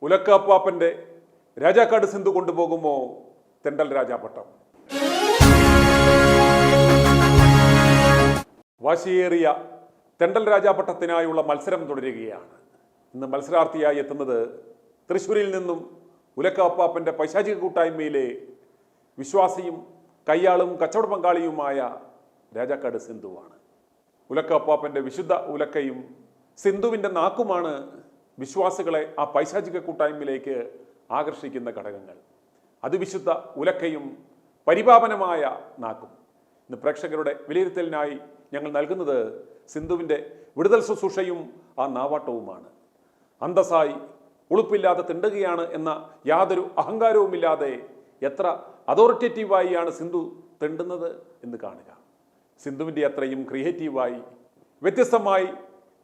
ഉലക്കാപ്പാപ്പന്റെ രാജാക്കാട് സിന്ധു കൊണ്ടുപോകുമോ തെണ്ടൽ രാജാപട്ടം? വാശിയേറിയ തെണ്ടൽ രാജാപട്ടത്തിനായുള്ള മത്സരം തുടരുകയാണ്. ഇന്ന് മത്സരാർത്ഥിയായി എത്തുന്നത് തൃശ്ശൂരിൽ നിന്നും ഉലക്കാപ്പാപ്പന്റെ പൈശാചിക കൂട്ടായ്മയിലെ വിശ്വാസിയും കയ്യാളും കച്ചവട പങ്കാളിയുമായ രാജാക്കാട് സിന്ധുവാണ്. ഉലക്കാപ്പാപ്പന്റെ വിശുദ്ധ ഉലക്കയും സിന്ധുവിൻ്റെ നാക്കുമാണ് വിശ്വാസികളെ ആ പൈശാചിക കൂട്ടായ്മയിലേക്ക് ആകർഷിക്കുന്ന ഘടകങ്ങൾ. അതിവിശുദ്ധ ഉലക്കയും പരിപാവനമായ നാക്കും. ഇന്ന് പ്രേക്ഷകരുടെ വിലയിരുത്തലിനായി ഞങ്ങൾ നൽകുന്നത് സിന്ധുവിൻ്റെ വിടുതൽ ശുശ്രൂഷയും ആ നാവാട്ടവുമാണ്. അന്തസ്സായി ഉളുപ്പില്ലാതെ തിണ്ടുകയാണ് എന്ന യാതൊരു അഹങ്കാരവുമില്ലാതെ എത്ര അതോറിറ്റേറ്റീവായിയാണ് സിന്ധു തിണ്ടുന്നത് എന്ന് കാണുക. സിന്ധുവിൻ്റെ അത്രയും ക്രിയേറ്റീവായി വ്യത്യസ്തമായി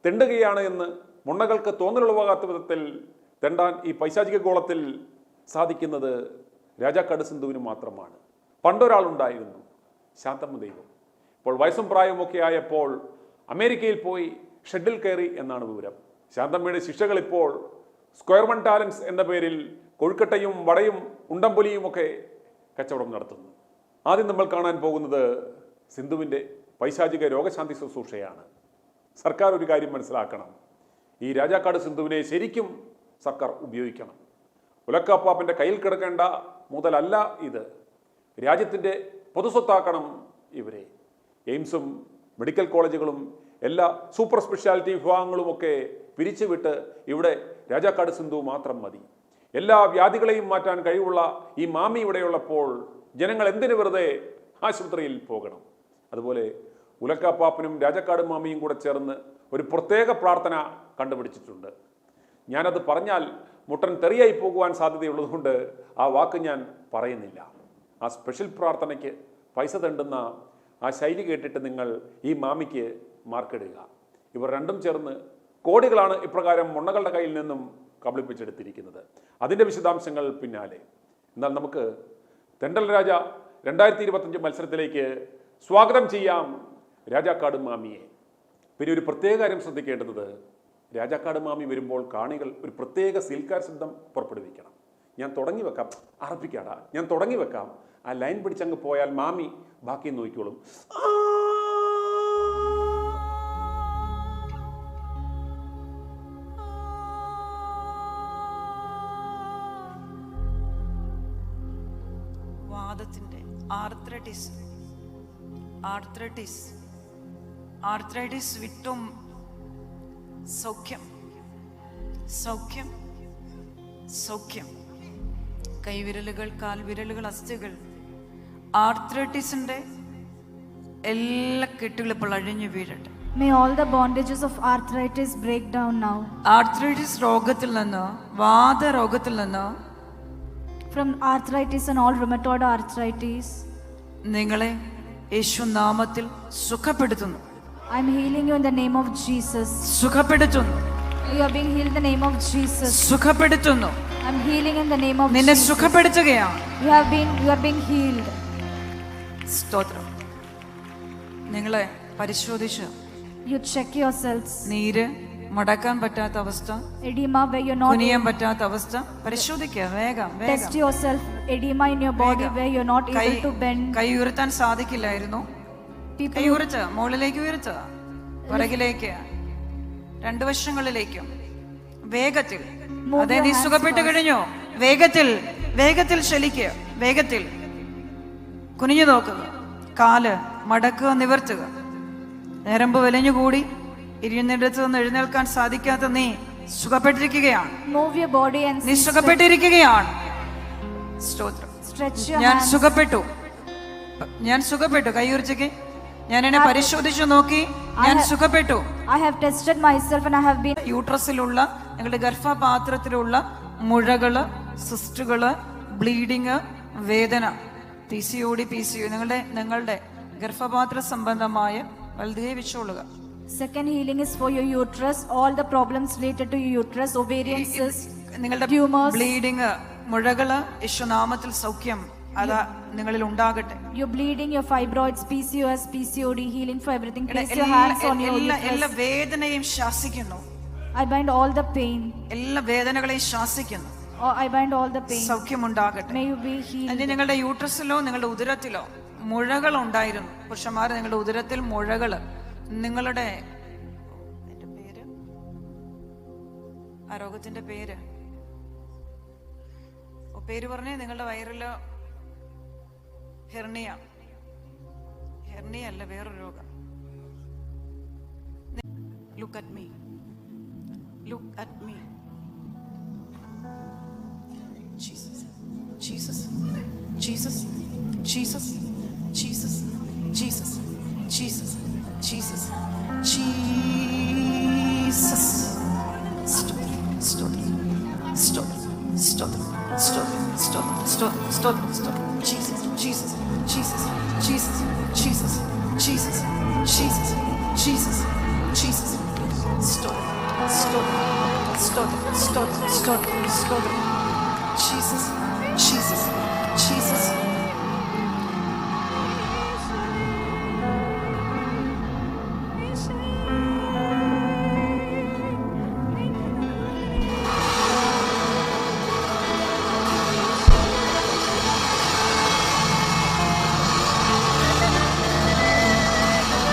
തെണ്ടുകയാണ് എന്ന് മുണ്ണകൾക്ക് തോന്നലുളവാകാത്ത വിധത്തിൽ തെണ്ടാൻ ഈ പൈശാചിക ഗോളത്തിൽ സാധിക്കുന്നത് രാജാക്കാട് സിന്ധുവിന് മാത്രമാണ്. പണ്ടൊരാളുണ്ടായിരുന്നു, ശാന്തമ്മ ദൈവം. ഇപ്പോൾ വയസ്സും പ്രായവുമൊക്കെ ആയപ്പോൾ അമേരിക്കയിൽ പോയി ഷെഡിൽ കയറി എന്നാണ് വിവരം. ശാന്തമ്മയുടെ ശിക്ഷകൾ ഇപ്പോൾ സ്ക്വയർ വൺ ടാലൻസ് എന്ന പേരിൽ കൊഴുക്കട്ടയും വടയും ഉണ്ടംപൊലിയും ഒക്കെ കച്ചവടം നടത്തുന്നു. ആദ്യം നമ്മൾ കാണാൻ പോകുന്നത് സിന്ധുവിൻ്റെ പൈശാചിക രോഗശാന്തി ശുശ്രൂഷയാണ്. സർക്കാർ ഒരു കാര്യം മനസ്സിലാക്കണം, ഈ രാജാക്കാട് സിന്ധുവിനെ ശരിക്കും സർക്കാർ ഉപയോഗിക്കണം. ഉലക്കാപ്പാപ്പൻ്റെ കയ്യിൽ കിടക്കേണ്ട മുതലല്ല ഇത്. രാജ്യത്തിൻ്റെ പൊതുസ്വത്താക്കണം ഇവരെ. എയിംസും മെഡിക്കൽ കോളേജുകളും എല്ലാ സൂപ്പർ സ്പെഷ്യാലിറ്റി വിഭാഗങ്ങളുമൊക്കെ പിരിച്ചുവിട്ട് ഇവിടെ രാജാക്കാട് സിന്ധു മാത്രം മതി. എല്ലാ വ്യാധികളെയും മാറ്റാൻ കഴിവുള്ള ഈ മാമി ഇവിടെയുള്ളപ്പോൾ ജനങ്ങൾ എന്തിനു വെറുതെ ആശുപത്രിയിൽ പോകണം? അതുപോലെ ഉലക്കാപ്പാപ്പനും രാജാക്കാട് മാമിയും കൂടെ ചേർന്ന് ഒരു പ്രത്യേക പ്രാർത്ഥന കണ്ടുപിടിച്ചിട്ടുണ്ട്. ഞാനത് പറഞ്ഞാൽ മുട്ടൻ തെറിയായി പോകുവാൻ സാധ്യതയുള്ളതുകൊണ്ട് ആ വാക്ക് ഞാൻ പറയുന്നില്ല. ആ സ്പെഷ്യൽ പ്രാർത്ഥനയ്ക്ക് പൈസ തെണ്ടുന്ന ആ ശൈലി കേട്ടിട്ട് നിങ്ങൾ ഈ മാമിക്ക് മാർക്കിടുക. ഇവർ രണ്ടും ചേർന്ന് കോടികളാണ് ഇപ്രകാരം മുണ്ണകളുടെ കയ്യിൽ നിന്നും കബളിപ്പിച്ചെടുത്തിരിക്കുന്നത്. അതിൻ്റെ വിശദാംശങ്ങൾ പിന്നാലെ. എന്നാൽ നമുക്ക് തെണ്ടൽ രാജ 2025 മത്സരത്തിലേക്ക് സ്വാഗതം ചെയ്യാം രാജാക്കാട് മാമിയെ. പിന്നെ ഒരു പ്രത്യേക കാര്യം ശ്രദ്ധിക്കേണ്ടത്, രാജാക്കാട് മാമി വരുമ്പോൾ കാണികൾ ഒരു പ്രത്യേക സീൽക്കാർ ശബ്ദം പുറപ്പെടുവിക്കണം. ഞാൻ തുടങ്ങി വെക്കാം, അറപ്പിക്കാടാ, ഞാൻ തുടങ്ങി വെക്കാം. ആ ലൈൻ പിടിച്ചങ്ങ് പോയാൽ മാമി ബാക്കി നോക്കിക്കോളും. വാദത്തിന്റെ ആർത്രൈറ്റിസ് വിട്ടും സൗഖ്യം സൗഖ്യം സൗഖ്യം. കൈവിരലുകൾ, കാൽവിരലുകൾ, അസ്ഥികൾ, ആർത്രൈറ്റിസിന്റെ എല്ലാ കെട്ടുകളും ഇപ്പോൾ അഴിഞ്ഞു വീഴട്ടെ. May all the bondages of arthritis break down now. Arthritis രോഗത്തിൽ നിന്ന്, വാദരോഗത്തിൽ നിന്ന്, From arthritis and all rheumatoid arthritis, നിങ്ങളെ യേശു നാമത്തിൽ സുഖപ്പെടുത്തുന്നു. I'm healing you in the name of Jesus. സുഖപ്പെടുത്തുന്നു. You are being healed in the name of Jesus. സുഖപ്പെടുത്തുന്നു. I'm healing in the name of നിന്നെ Jesus. സുഖപ്പെടുത്തുകയാണ്. You are being healed. സ്തോത്രം. നിങ്ങളെ പരിശോധിച്ച് You check yourselves. നീര്, മടക്കാൻ പറ്റാത്ത അവസ്ഥ, Edema where you're not. കുനിയാൻ പറ്റാത്ത അവസ്ഥ പരിശോധിക്കുക. വേഗം Test yourself. Edema in your body where you're not able to bend. കൈ ഉയർത്താൻ സാധിക്കില്ലായിരുന്നു. കൈ ഉയർത്ത്, മുകളിലേക്ക് ഉയർത്ത്, പുറകിലേക്ക്, രണ്ടു വശങ്ങളിലേക്കും വേഗത്തിൽ. അതെ, നീ സുഖപ്പെട്ടു കഴിഞ്ഞു. വേഗത്തിൽ വേഗത്തിൽ ചലിക്കുക. വേഗത്തിൽ കുനിഞ്ഞു നോക്കുക. കാല് മടക്കുക, നിവർത്തുക. ഞരമ്പ് വലിഞ്ഞുകൂടി ഇരുന്നിടത്ത് നിന്ന് എഴുന്നേൽക്കാൻ സാധിക്കാത്ത നീ സുഖപ്പെട്ടിരിക്കുകയാണ്. Move your body and നീ സുഖപ്പെട്ടിരിക്കുകയാണ്. സ്തോത്രം. stretch your ഞാൻ hands. സുഖപ്പെട്ടു. കൈ ഉയർത്തിക്ക്. ഞാൻ എന്നെ പരിശോധിച്ചു നോക്കി. ഞാൻ സുഖപ്പെട്ടു. I have tested myself and I have been. യൂട്രസിലുള്ള, നിങ്ങളുടെ ഗർഭപാത്രത്തിലുള്ള മുഴകള്, സിസ്റ്റുകള്, ബ്ലീഡിങ്, വേദന, PCOD, നിങ്ങളുടെ ഗർഭപാത്ര സംബന്ധമായ വലുതേ വെച്ചോളുക. Second healing is for your uterus. All the problems related to your uterus, ovarian cysts, നിങ്ങളുടെ tumors, ബ്ലീഡിങ്, മുഴകള് യേശുനാമത്തിൽ സൗഖ്യം അതാ നിങ്ങളിൽ ഉണ്ടാകട്ടെ. You're bleeding, your fibroids, PCOS, PCOD, healing for everything. Place your hands on your uterus. എല്ലാ വേദനയും ശാസിക്കുന്നു. I bind all the pain. എല്ലാ വേദനകളെയും ശാസിക്കുന്നു. Or I bind all the pain. സൗഖ്യമുണ്ടാകട്ടെ. May you be healed. അതിന് നിങ്ങളുടെ യൂട്രസിലോ നിങ്ങളുടെ ഉദരത്തിലോ മുഴകൾ ഉണ്ടായിരുന്നു. പുരുഷന്മാർ, നിങ്ങളുടെ ഉദരത്തിൽ മുഴകൾ, നിങ്ങളുടെ എൻ്റെ പേര്, ആ രോഗത്തിന്റെ പേര് പേര് പറഞ്ഞേ, നിങ്ങളുടെ വയറിലോ ഹെർണിയ അല്ല, വേറൊരു രോഗം. Look at me. Look at me. Jesus. Jesus. Jesus. Jesus. Jesus. Jesus. Jesus. Jesus. Jesus. Stop. Stop. Stop. Stop. Stop. Stop. Stop. Stop. Stop. Jesus. Jesus. Jesus. Jesus. Jesus. Jesus. Jesus. Jesus. Jesus. Stop. Stop. Stop. Stop. Stop. Stop. Jesus. Jesus. Jesus.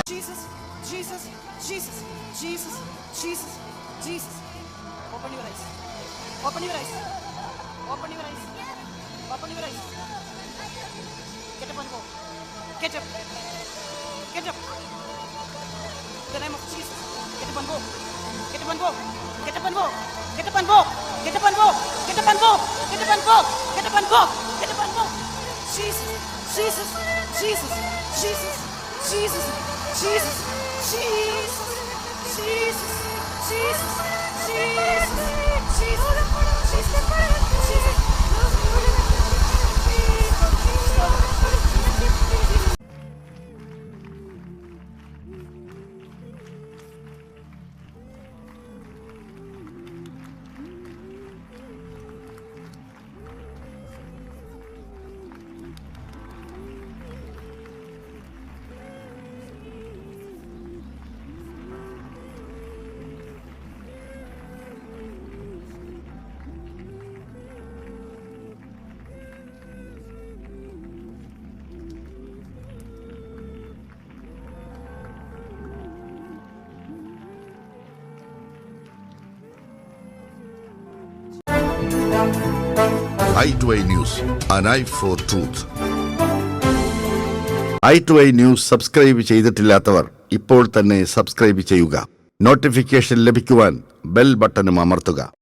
Jesus, Jesus, Jesus, Jesus, Jesus. Open your eyes. Open your eyes. Open your eyes. Open your eyes. Get up and go. Get up. Get up. In the name of Jesus. Get up and go. Get up and go. Get up and go. Get up and go. Get up and go. Get up and go. Get up and go. Get up and go. Get up and go. Jesus, Jesus, Jesus, Jesus, Jesus, Jesus. Jesus, Jesus, Jesus, Jesus, Jesus, Jesus. i2i News, an eye for truth. i2i News subscribe ചെയ്തിട്ടില്ലാത്തവർ ഇപ്പോൾ തന്നെ subscribe ചെയ്യുക. Notification ലഭിക്കുവാൻ bell ബട്ടണും അമർത്തുക.